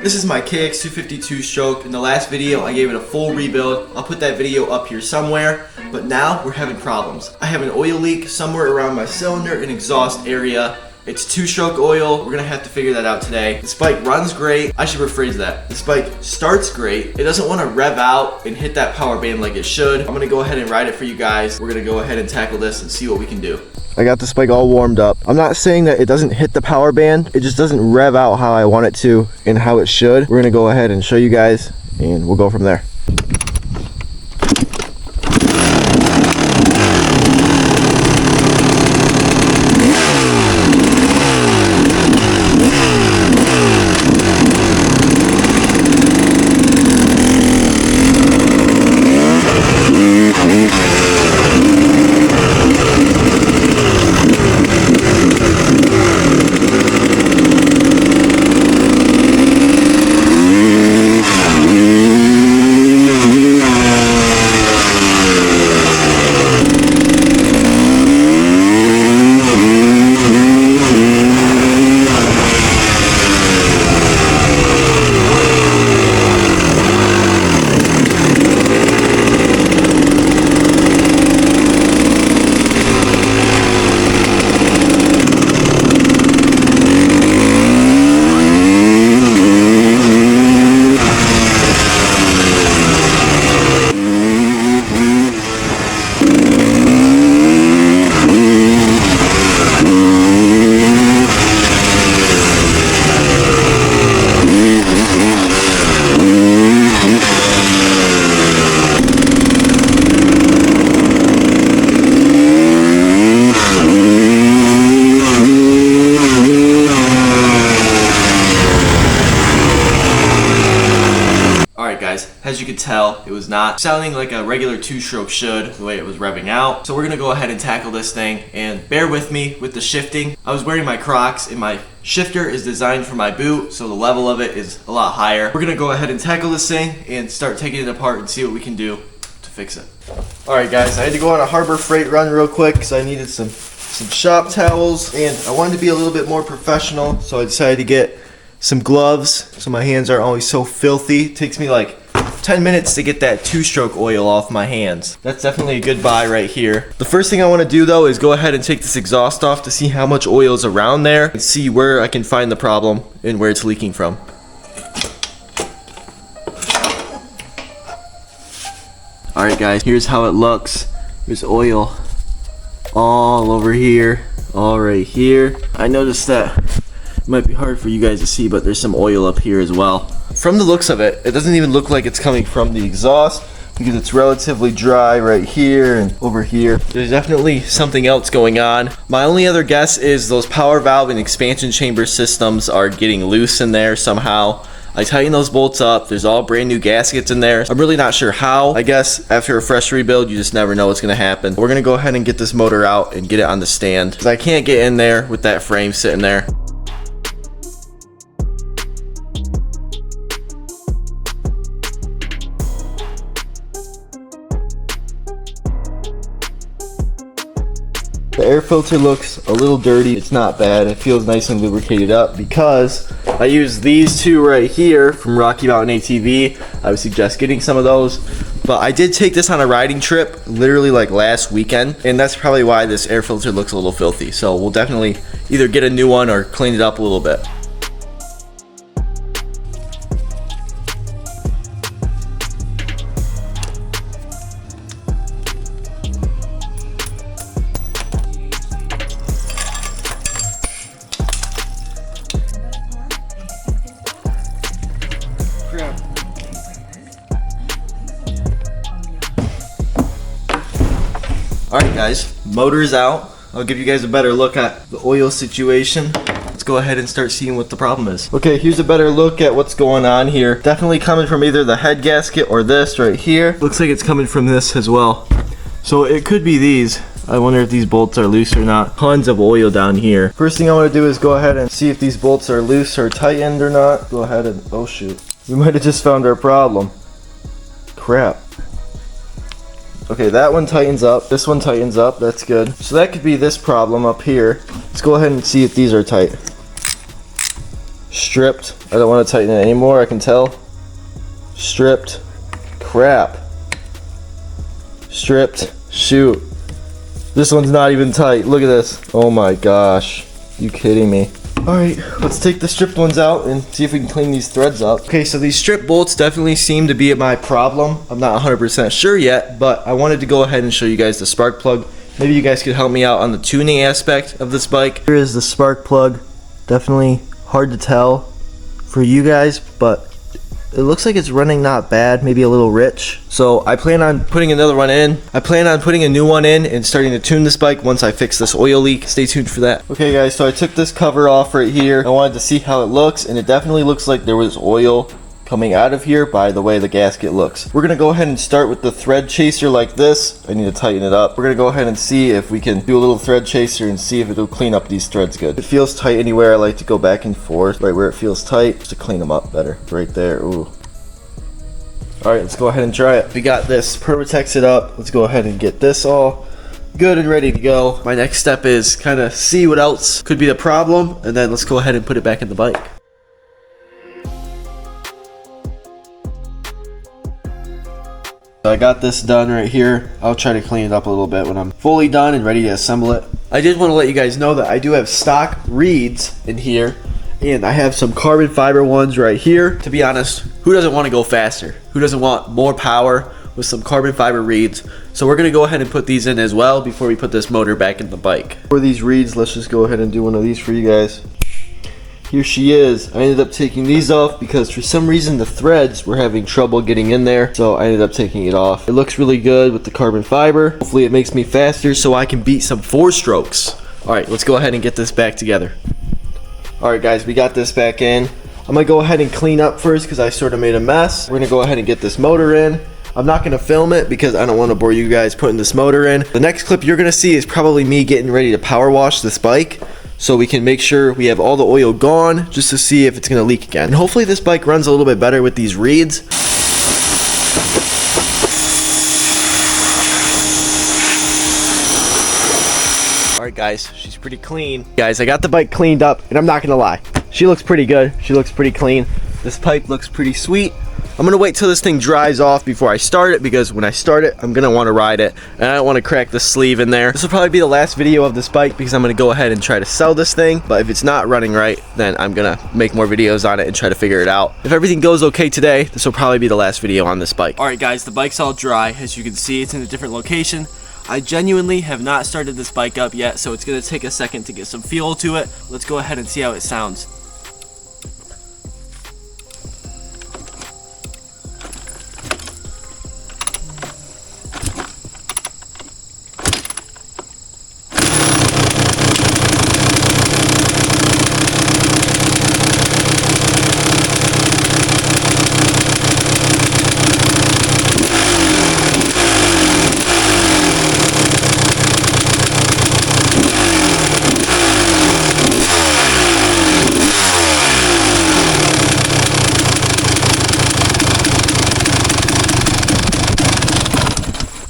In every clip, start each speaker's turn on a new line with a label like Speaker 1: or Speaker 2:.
Speaker 1: This is my KX250 two-stroke. In the last video, I gave it a full rebuild. I'll put that video up here somewhere, but now we're having problems. I have an oil leak somewhere around my cylinder and exhaust area. It's two-stroke oil. We're gonna have to figure that out today. The spike runs great. I should rephrase that. The spike starts great. It doesn't wanna rev out and hit that power band like it should. I'm gonna go ahead and ride it for you guys. We're gonna go ahead and tackle this and see what we can do. I got the spike all warmed up. I'm not saying that it doesn't hit the power band. It just doesn't rev out how I want it to and how it should. We're gonna go ahead and show you guys and we'll go from there. As you could tell, it was not sounding like a regular two-stroke should, the way it was revving out. So we're gonna go ahead and tackle this thing, and bear with me with the shifting. I was wearing my Crocs and my shifter is designed for my boot, so the level of it is a lot higher. We're gonna go ahead and tackle this thing and start taking it apart and see what we can do to fix it. Alright guys, I had to go on a Harbor Freight run real quick because I needed some shop towels, and I wanted to be a little bit more professional, so I decided to get some gloves so my hands aren't always so filthy. It takes me like 10 minutes to get that two-stroke oil off my hands. That's definitely a good buy right here. The first thing I want to do though is go ahead and take this exhaust off to see how much oil is around there and see where I can find the problem and where it's leaking from. Alright guys, here's how it looks. There's oil all over here, all right here. I noticed that it might be hard for you guys to see, but there's some oil up here as well. From the looks of it, it doesn't even look like it's coming from the exhaust because it's relatively dry right here and over here. There's definitely something else going on. My only other guess is those power valve and expansion chamber systems are getting loose in there somehow. I tightened those bolts up. There's all brand new gaskets in there. I'm really not sure how. I guess after a fresh rebuild, you just never know what's gonna happen. We're gonna go ahead and get this motor out and get it on the stand because I can't get in there with that frame sitting there. The air filter looks a little dirty. It's not bad. It feels nice and lubricated up because I use these two right here from Rocky Mountain ATV. I would suggest getting some of those. But I did take this on a riding trip literally like last weekend, and that's probably why this air filter looks a little filthy. So we'll definitely either get a new one or clean it up a little bit. Alright guys, motor's out. I'll give you guys a better look at the oil situation. Let's go ahead and start seeing what the problem is. Okay, here's a better look at what's going on here. Definitely coming from either the head gasket or this right here. Looks like it's coming from this as well. So it could be these. I wonder if these bolts are loose or not. Tons of oil down here. First thing I want to do is go ahead and see if these bolts are loose or tightened or not. Go ahead and, oh shoot. We might have just found our problem. Crap. Okay, that one tightens up. This one tightens up. That's good. So that could be this problem up here. Let's go ahead and see if these are tight. stripped. I don't want to tighten it anymore, I can tell. Stripped. Crap. Stripped. Shoot. This one's not even tight. Look at this. Oh my gosh. You kidding me? Alright, let's take the stripped ones out and see if we can clean these threads up. Okay, so these strip bolts definitely seem to be my problem. I'm not 100% sure yet, but I wanted to go ahead and show you guys the spark plug. Maybe you guys could help me out on the tuning aspect of this bike. Here is the spark plug. Definitely hard to tell for you guys, but it looks like it's running not bad, maybe a little rich. So I plan on putting another one in. I plan on putting a new one in and starting to tune this bike once I fix this oil leak. Stay tuned for that. Okay guys, so I took this cover off right here. I wanted to see how it looks, and it definitely looks like there was oil coming out of here by the way the gasket looks. We're gonna go ahead and start with the thread chaser like this. I need to tighten it up. We're gonna go ahead and see if we can do a little thread chaser and see if it'll clean up these threads good. If it feels tight anywhere, I like to go back and forth right where it feels tight just to clean them up better. Right there, ooh. Alright, let's go ahead and try it. We got this Permatex up. Let's go ahead and get this all good and ready to go. My next step is kind of see what else could be the problem, and then let's go ahead and put it back in the bike. I got this done right here. I'll try to clean it up a little bit when I'm fully done and ready to assemble it. I did want to let you guys know that I do have stock reeds in here, and I have some carbon fiber ones right here. To be honest, who doesn't want to go faster? Who doesn't want more power with some carbon fiber reeds? So we're gonna go ahead and put these in as well before we put this motor back in the bike. For these reeds, let's just go ahead and do one of these for you guys. Here she is. I ended up taking these off because for some reason the threads were having trouble getting in there, so I ended up taking it off. It looks really good with the carbon fiber. Hopefully it makes me faster so I can beat some 4-strokes. Alright, let's go ahead and get this back together. Alright guys, we got this back in. I'm gonna go ahead and clean up first because I sort of made a mess. We're gonna go ahead and get this motor in. I'm not gonna film it because I don't want to bore you guys putting this motor in. The next clip you're gonna see is probably me getting ready to power wash this bike, so we can make sure we have all the oil gone just to see if it's gonna leak again. And hopefully this bike runs a little bit better with these reeds. Alright guys, she's pretty clean. Guys, I got the bike cleaned up, and I'm not gonna lie, she looks pretty good. She looks pretty clean. This pipe looks pretty sweet. I'm gonna wait till this thing dries off before I start it, because when I start it, I'm gonna wanna ride it, and I don't wanna crack the sleeve in there. This will probably be the last video of this bike because I'm gonna go ahead and try to sell this thing, but if it's not running right, then I'm gonna make more videos on it and try to figure it out. If everything goes okay today, this will probably be the last video on this bike. Alright guys, the bike's all dry. As you can see, it's in a different location. I genuinely have not started this bike up yet, so it's gonna take a second to get some feel to it. Let's go ahead and see how it sounds.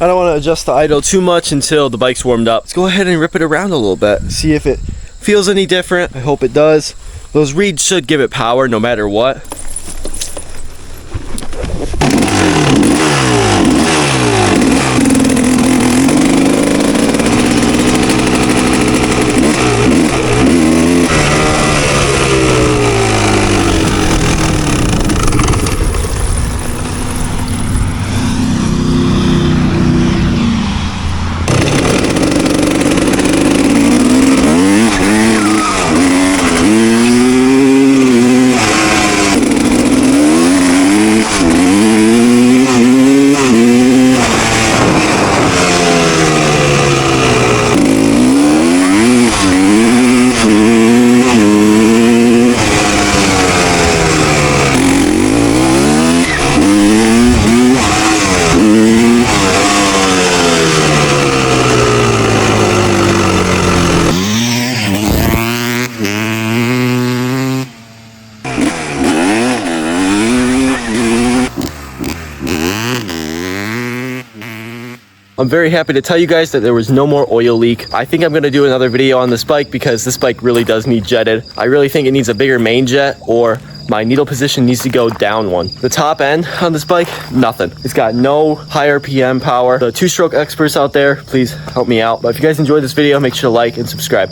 Speaker 1: I don't want to adjust the idle too much until the bike's warmed up. Let's go ahead and rip it around a little bit, see if it feels any different. I hope it does. Those reeds should give it power no matter what.
Speaker 2: I'm very happy to tell you guys that there was no more oil leak. I think I'm gonna do another video on this bike because this bike really does need jetted. I really think it needs a bigger main jet, or my needle position needs to go down one. The top end on this bike, nothing. It's got no high RPM power. The two-stroke experts out there, please help me out. But if you guys enjoyed this video, make sure to like and subscribe.